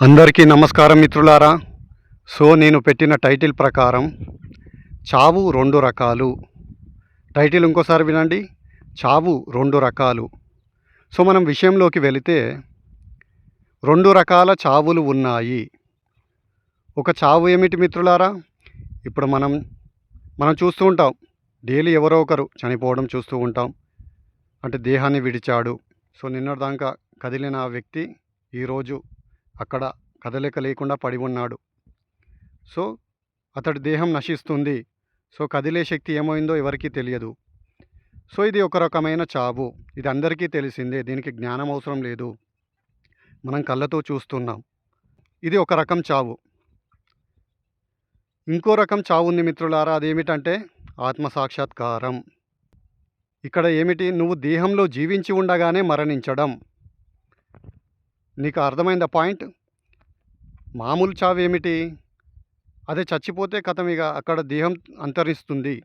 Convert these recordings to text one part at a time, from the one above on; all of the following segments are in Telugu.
అందరికీ నమస్కారం మిత్రులారా. నేను పెట్టిన టైటిల్ ప్రకారం చావు రెండు రకాలు. టైటిల్ ఇంకోసారి వినండి, చావు రెండు రకాలు. మనం విషయంలోకి వెళితే రెండు రకాల చావులు ఉన్నాయి. ఒక చావు ఏమిటి మిత్రులారా? ఇప్పుడు మనం చూస్తూ ఉంటాం, డైలీ ఎవరో ఒకరు చనిపోవడం చూస్తూ ఉంటాం. అంటే దేహాన్ని విడిచాడు. నిన్నటిదాకా కదిలిన ఆ వ్యక్తి ఈరోజు అక్కడ కదలిక లేకుండా పడి ఉన్నాడు. అతడి దేహం నశిస్తుంది. కదిలే శక్తి ఏమైందో ఎవరికీ తెలియదు. ఇది ఒక రకమైన చావు. ఇది అందరికీ తెలిసిందే, దీనికి జ్ఞానం అవసరం లేదు, మనం కళ్ళతో చూస్తున్నాం. ఇది ఒక రకం చావు. ఇంకో రకం చావు ఉంది మిత్రులారా, అదేమిటంటే ఆత్మసాక్షాత్కారం. ఇక్కడ ఏమిటి? నువ్వు దేహంలో జీవించి ఉండగానే మరణించడం. నీకు అర్థమైందా పాయింట్? మామూలు చావు ఏమిటి? అదే చచ్చిపోతే కథం, ఇక అక్కడ దేహం అంతరిస్తుంది,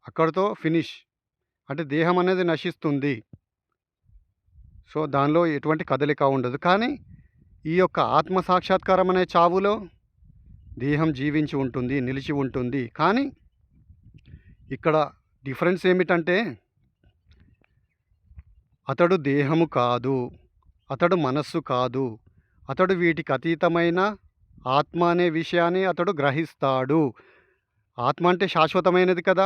అక్కడితో ఫినిష్. అంటే దేహం అనేది నశిస్తుంది. దానిలో ఎటువంటి కదలిక ఉండదు. కానీ ఈ యొక్క ఆత్మసాక్షాత్కారం అనే చావులో దేహం జీవించి ఉంటుంది, నిలిచి ఉంటుంది. కానీ ఇక్కడ డిఫరెన్స్ ఏమిటంటే అతడు దేహము కాదు, అతడు మనస్సు కాదు, అతడు వీటికి అతీతమైన ఆత్మ అనే విషయాన్ని అతడు గ్రహిస్తాడు. ఆత్మ అంటే శాశ్వతమైనది కదా,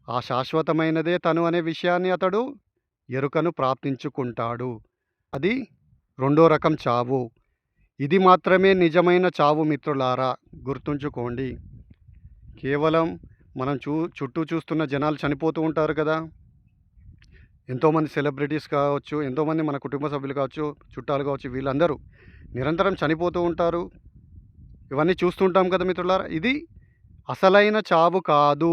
ఆ శాశ్వతమైనదే తను అనే విషయాన్ని అతడు ఎరుకను ప్రాప్తించుకుంటాడు. అది రెండో రకం చావు. ఇది మాత్రమే నిజమైన చావు మిత్రులారా, గుర్తుంచుకోండి. కేవలం మనం చుట్టూ చూస్తున్న జనాలు చనిపోతూ ఉంటారు కదా. ఎంతోమంది సెలబ్రిటీస్ కావచ్చు, ఎంతోమంది మన కుటుంబ సభ్యులు కావచ్చు, చుట్టాలు కావచ్చు, వీళ్ళందరూ నిరంతరం చనిపోతూ ఉంటారు. ఇవన్నీ చూస్తుంటాం కదా మిత్రులారా. ఇది అసలైన చావు కాదు.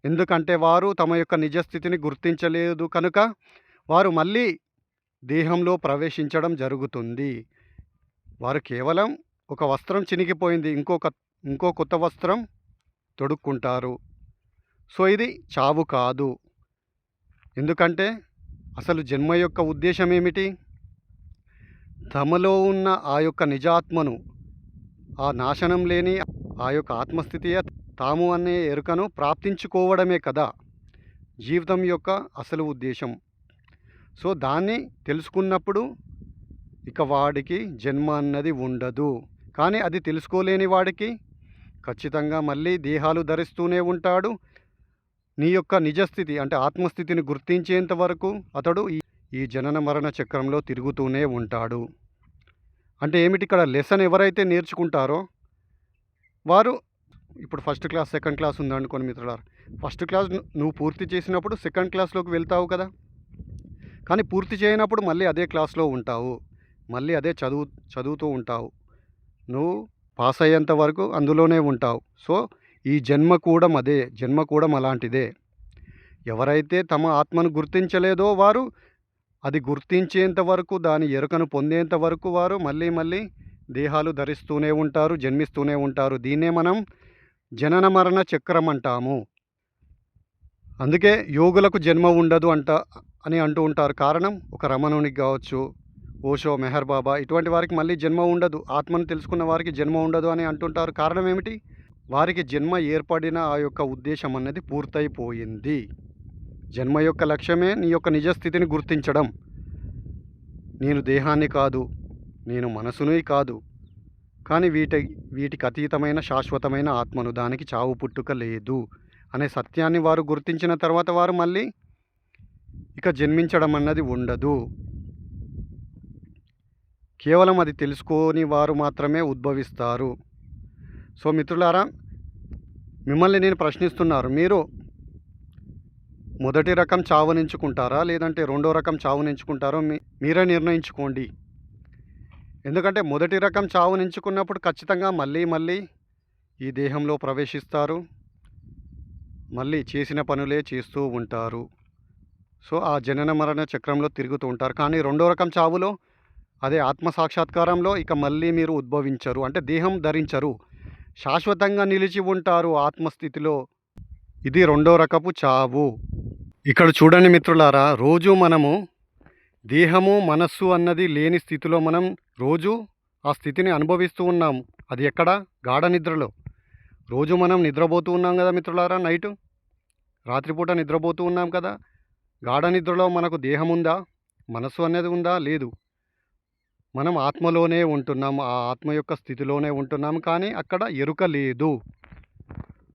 ఎందుకంటే వారు తమ యొక్క నిజస్థితిని గుర్తించలేదు కనుక వారు మళ్ళీ దేహంలో ప్రవేశించడం జరుగుతుంది. వారు కేవలం ఒక వస్త్రం చినిగిపోయింది, ఇంకో కొత్త వస్త్రం తొడుక్కుంటారు. ఇది చావు కాదు. ఎందుకంటే అసలు జన్మ యొక్క ఉద్దేశం ఏమిటి? తమలో ఉన్న ఆ యొక్క నిజాత్మను, ఆ నాశనం లేని ఆ యొక్క ఆత్మస్థితియే తాము అనే ఎరుకను ప్రాప్తించుకోవడమే కదా జీవితం యొక్క అసలు ఉద్దేశం. దాన్ని తెలుసుకున్నప్పుడు ఇక వాడికి జన్మ అన్నది ఉండదు. కానీ అది తెలుసుకోలేని వాడికి ఖచ్చితంగా మళ్ళీ దేహాలు ధరిస్తూనే ఉంటాడు. నీ యొక్క నిజస్థితి అంటే ఆత్మస్థితిని గుర్తించేంత వరకు అతడు ఈ జనన మరణ చక్రంలో తిరుగుతూనే ఉంటాడు. అంటే ఏమిటి? ఇక్కడ లెసన్ ఎవరైతే నేర్చుకుంటారో వారు, ఇప్పుడు ఫస్ట్ క్లాస్ సెకండ్ క్లాస్ ఉందనుకోండి మిత్రులారా, ఫస్ట్ క్లాస్ నువ్వు పూర్తి చేసినప్పుడు సెకండ్ క్లాస్లోకి వెళ్తావు కదా. కానీ పూర్తి చేయనప్పుడు మళ్ళీ అదే క్లాస్లో ఉంటావు, మళ్ళీ అదే చదువుతూ ఉంటావు. నువ్వు పాస్ అయ్యేంత వరకు అందులోనే ఉంటావు. ఈ జన్మ కూడా అలాంటిదే. ఎవరైతే తమ ఆత్మను గుర్తించలేదో వారు అది గుర్తించేంత వరకు, దాని ఎరుకను పొందేంత వరకు వారు మళ్ళీ దేహాలు ధరిస్తూనే ఉంటారు, జన్మిస్తూనే ఉంటారు. దీన్నే మనం జనన మరణ చక్రం అంటాము. అందుకే యోగులకు జన్మ ఉండదు అని అంటూ ఉంటారు. కారణం, ఒక రమణునికి కావచ్చు, ఓషో, మెహర్ బాబా, ఇటువంటి వారికి మళ్ళీ జన్మ ఉండదు, ఆత్మను తెలుసుకున్న వారికి జన్మ ఉండదు అని అంటుంటారు. కారణం ఏమిటి? వారికి జన్మ ఏర్పడిన ఆ యొక్క ఉద్దేశం అన్నది పూర్తయిపోయింది. జన్మ యొక్క లక్ష్యమే నీ యొక్క నిజస్థితిని గుర్తించడం. నేను దేహాన్ని కాదు, నేను మనసుని కాదు, కానీ వీటికి అతీతమైన శాశ్వతమైన ఆత్మను, దానికి చావు పుట్టుక లేదు అనే సత్యాన్ని వారు గుర్తించిన తర్వాత వారు మళ్ళీ ఇక జన్మించడం అన్నది ఉండదు. కేవలం అది తెలుసుకోని వారు మాత్రమే ఉద్భవిస్తారు. మిత్రులారా, మిమ్మల్ని నేను ప్రశ్నిస్తున్నారు, మీరు మొదటి రకం చావునించుకుంటారా లేదంటే రెండో రకం చావునించుకుంటారో మీరే నిర్ణయించుకోండి. ఎందుకంటే మొదటి రకం చావునించుకున్నప్పుడు ఖచ్చితంగా మళ్ళీ ఈ దేహంలో ప్రవేశిస్తారు, మళ్ళీ చేసిన పనులే చేస్తూ ఉంటారు. ఆ జనన మరణ చక్రంలో తిరుగుతూ ఉంటారు. కానీ రెండో రకం చావులో, అదే ఆత్మసాక్షాత్కారంలో, ఇక మళ్ళీ మీరు ఉద్భవించరు, అంటే దేహం ధరించరు, శాశ్వతంగా నిలిచి ఉంటారు ఆత్మస్థితిలో. ఇది రెండో రకపు చావు. ఇక్కడ చూడండి మిత్రులారా, రోజు మనము దేహము మనస్సు అన్నది లేని స్థితిలో మనం రోజు ఆ స్థితిని అనుభవిస్తూ ఉన్నాం. అది ఎక్కడ? గాఢ నిద్రలో. రోజు మనం నిద్రపోతూ ఉన్నాం కదా మిత్రులారా, నైటు రాత్రిపూట నిద్రపోతూ ఉన్నాం కదా. గాఢ నిద్రలో మనకు దేహం ఉందా? మనస్సు అనేది ఉందా? లేదు. మనం ఆత్మలోనే ఉంటున్నాం. ఆ ఆత్మ యొక్క స్థితిలోనే ఉంటున్నాం. కానీ అక్కడ ఎరుక లేదు.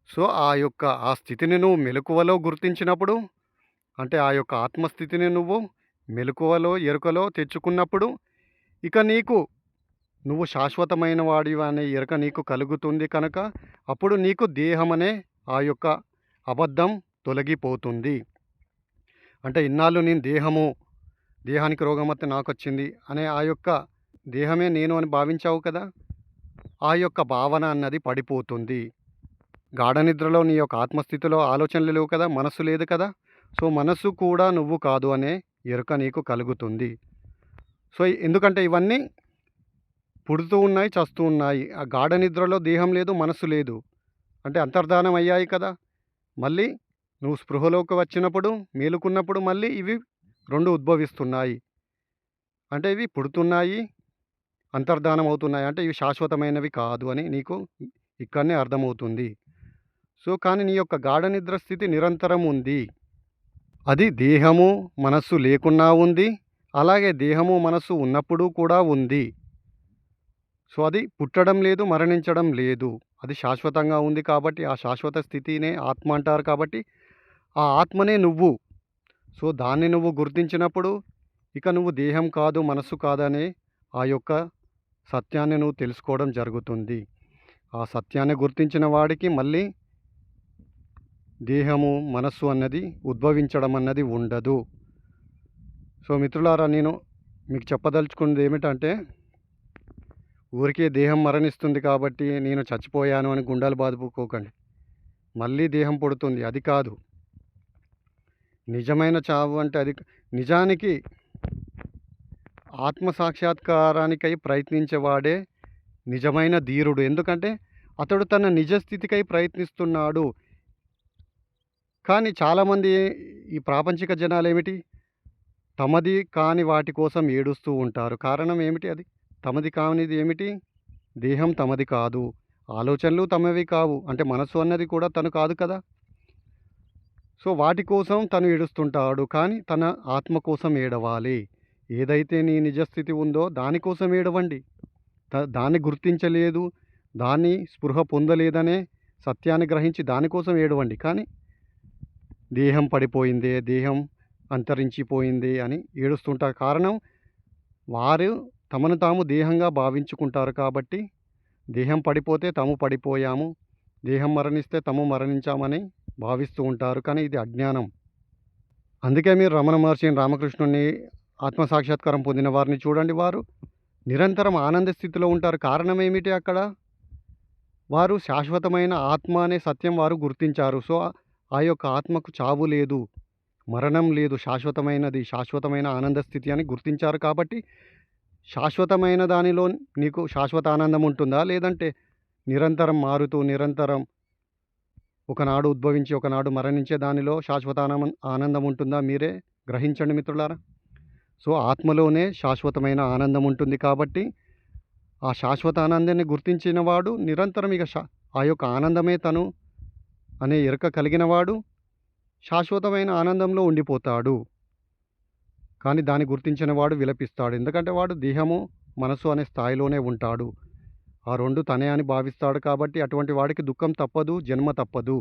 సో ఆ స్థితిని నువ్వు మెలకువలో గుర్తించినప్పుడు, అంటే ఆ యొక్క ఆత్మస్థితిని నువ్వు మెలకువలో ఎరుకలో తెచ్చుకున్నప్పుడు, ఇక నువ్వు శాశ్వతమైన వాడివి అనే ఎరుక నీకు కలుగుతుంది కనుక అప్పుడు నీకు దేహం అనే ఆ యొక్క అబద్ధం తొలగిపోతుంది. అంటే ఇన్నాళ్ళు నేను దేహానికి రోగం వస్తే నాకొచ్చింది అనే ఆ యొక్క దేహమే నేను అని భావించావు కదా, ఆ యొక్క భావన అన్నది పడిపోతుంది. గాఢ నిద్రలో నీ యొక్క ఆత్మస్థితిలో ఆలోచనలు లేవు కదా, మనస్సు లేదు కదా. సో మనస్సు కూడా నువ్వు కాదు అనే ఎరుక నీకు కలుగుతుంది. సో ఎందుకంటే ఇవన్నీ పుడుతూ ఉన్నాయి, చస్తూ ఉన్నాయి. ఆ గాఢ నిద్రలో దేహం లేదు, మనస్సు లేదు, అంటే అంతర్ధానం అయ్యాయి కదా. మళ్ళీ నువ్వు స్పృహలోకి వచ్చినప్పుడు, మేలుకున్నప్పుడు మళ్ళీ ఇవి రెండు ఉద్భవిస్తున్నాయి. అంటే ఇవి పుడుతున్నాయి, అంతర్ధానం అవుతున్నాయి. అంటే ఇవి శాశ్వతమైనవి కాదు అని నీకు ఇక్కడనే అర్థమవుతుంది. సో కానీ నీ యొక్క గాఢ నిద్ర స్థితి నిరంతరం ఉంది. అది దేహము మనస్సు లేకున్నా ఉంది, అలాగే దేహము మనస్సు ఉన్నప్పుడు కూడా ఉంది. సో అది పుట్టడం లేదు, మరణించడం లేదు. అది శాశ్వతంగా ఉంది కాబట్టి ఆ శాశ్వత స్థితినే ఆత్మ అంటారు. కాబట్టి ఆ ఆత్మనే నువ్వు. సో దాన్ని నువ్వు గుర్తించినప్పుడు ఇక నువ్వు దేహం కాదు, మనస్సు కాదనే ఆ యొక్క సత్యాన్ని నువ్వు తెలుసుకోవడం జరుగుతుంది. ఆ సత్యాన్ని గుర్తించిన వాడికి మళ్ళీ దేహము మనస్సు అన్నది ఉద్భవించడం అన్నది ఉండదు. సో మిత్రులారా, నేను మీకు చెప్పదలుచుకున్నది ఏమిటంటే, ఊరికే దేహం మరణిస్తుంది కాబట్టి నేను చచ్చిపోయాను అని గుండెలు బాదుకోకండి. మళ్ళీ దేహం పుడుతుంది, అది కాదు నిజమైన చావు. అంటే అది నిజానికి ఆత్మసాక్షాత్కారానికై ప్రయత్నించేవాడే నిజమైన ధీరుడు. ఎందుకంటే అతడు తన నిజస్థితికై ప్రయత్నిస్తున్నాడు. కానీ చాలామంది ఈ ప్రాపంచిక జనాలు ఏమిటి, తమది కాని వాటి కోసం ఏడుస్తూ ఉంటారు. కారణం ఏమిటి? అది తమది కానిది ఏమిటి? దేహం తమది కాదు, ఆలోచనలు తమవి కావు, అంటే మనసు అన్నది కూడా తను కాదు కదా. సో వాటి కోసం తను ఏడుస్తుంటాడు. కానీ తన ఆత్మ కోసం ఏడవాలి. ఏదైతే నీ నిజస్థితి ఉందో దానికోసం ఏడవండి. దాన్ని గుర్తించలేదు, దాన్ని స్పృహ పొందలేదనే సత్యాన్ని గ్రహించి దానికోసం ఏడవండి. కానీ దేహం పడిపోయిందే, దేహం అంతరించిపోయింది అని ఏడుస్తుంటారు. కారణం వారు తమను తాము దేహంగా భావించుకుంటారు. కాబట్టి దేహం పడిపోతే తాము పడిపోయాము, దేహం మరణిస్తే తాము మరణించామని భావిస్తూ ఉంటారు. కానీ ఇది అజ్ఞానం. అందుకే మీరు రమణ మహర్షిని, రామకృష్ణుని, ఆత్మసాక్షాత్కారం పొందిన వారిని చూడండి. వారు నిరంతరం ఆనంద స్థితిలో ఉంటారు. కారణం ఏమిటి? అక్కడ వారు శాశ్వతమైన ఆత్మ అనే సత్యం వారు గుర్తించారు. సో ఆ యొక్క ఆత్మకు చావు లేదు, మరణం లేదు, శాశ్వతమైనది, శాశ్వతమైన ఆనంద స్థితి అని గుర్తించారు. కాబట్టి శాశ్వతమైన దానిలో నీకు శాశ్వత ఆనందం ఉంటుందా? లేదంటే నిరంతరం మారుతూ నిరంతరం ఒకనాడు ఉద్భవించి ఒకనాడు మరణించే దానిలో శాశ్వత ఆనందం ఉంటుందా? మీరే గ్రహించండి మిత్రులారా. సో ఆత్మలోనే శాశ్వతమైన ఆనందం ఉంటుంది. కాబట్టి ఆ శాశ్వత ఆనందాన్ని గుర్తించిన వాడు నిరంతరం ఇక ఆ యొక్క ఆనందమే తను అనే ఎరుక కలిగిన వాడు శాశ్వతమైన ఆనందంలో ఉండిపోతాడు. కానీ దాన్ని గుర్తించిన వాడు విలపిస్తాడు. ఎందుకంటే వాడు దేహము మనసు అనే స్థాయిలోనే ఉంటాడు. ఆ రెండు తనే అని భావిస్తాడు. కాబట్టి అటువంటి వాడికి దుఃఖం తప్పదు, జన్మ తప్పదు,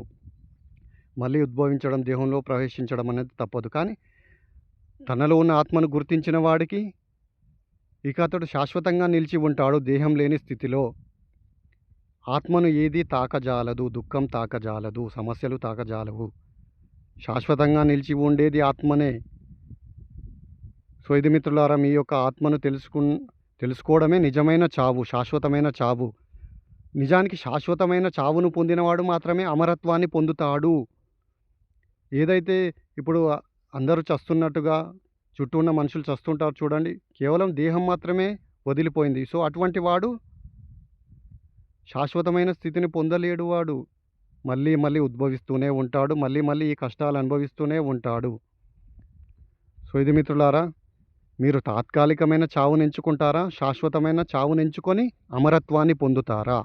మళ్ళీ ఉద్భవించడం, దేహంలో ప్రవేశించడం అనేది తప్పదు. కానీ తనలో ఉన్న ఆత్మను గుర్తించిన వాడికి ఇక అతడు శాశ్వతంగా నిలిచి ఉంటాడు దేహం లేని స్థితిలో. ఆత్మను ఏది తాకజాలదు, దుఃఖం తాకజాలదు, సమస్యలు తాకజాలవు. శాశ్వతంగా నిలిచి ఉండేది ఆత్మనే. సో ఇది మిత్రులారా, మీ యొక్క ఆత్మను తెలుసుకోవడమే నిజమైన చావు, శాశ్వతమైన చావు. నిజానికి శాశ్వతమైన చావును పొందినవాడు మాత్రమే అమరత్వాన్ని పొందుతాడు. ఏదైతే ఇప్పుడు అందరూ చస్తున్నట్టుగా చుట్టూ ఉన్న మనుషులు చస్తుంటారు చూడండి, కేవలం దేహం మాత్రమే వదిలిపోయింది. సో అటువంటి వాడు శాశ్వతమైన స్థితిని పొందలేడు. వాడు మళ్ళీ మళ్ళీ ఉద్భవిస్తూనే ఉంటాడు, మళ్ళీ మళ్ళీ ఈ కష్టాలు అనుభవిస్తూనే ఉంటాడు. సో ఇది మిత్రులారా, మీరు తాత్కాలికమైన చావుని ఎంచుకుంటారా? శాశ్వతమైన చావుని ఎంచుకొని అమరత్వాన్ని పొందుతారా?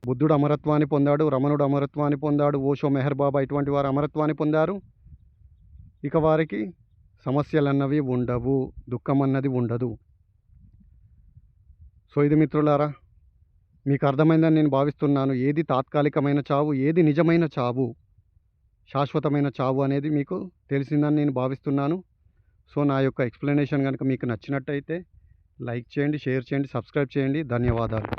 బుద్ధుడు అమరత్వాన్ని పొందాడు, రమణుడు అమరత్వాన్ని పొందాడు, ఓషో, మెహర్ బాబా ఇటువంటి వారు అమరత్వాన్ని పొందారు. ఇక వారికి సమస్యలన్నవి ఉండవు, దుఃఖం అన్నది ఉండదు. సో ఇది మిత్రులారా, మీకు అర్థమైందని నేను భావిస్తున్నాను. ఏది తాత్కాలికమైన చావు, ఏది నిజమైన చావు, శాశ్వతమైన చావు అనేది మీకు తెలిసిందని నేను భావిస్తున్నాను. సో నా యొక్క ఎక్స్ప్లెనేషన్ కనుక మీకు నచ్చినట్టయితే లైక్ చేయండి, షేర్ చేయండి, సబ్స్క్రైబ్ చేయండి. ధన్యవాదాలు.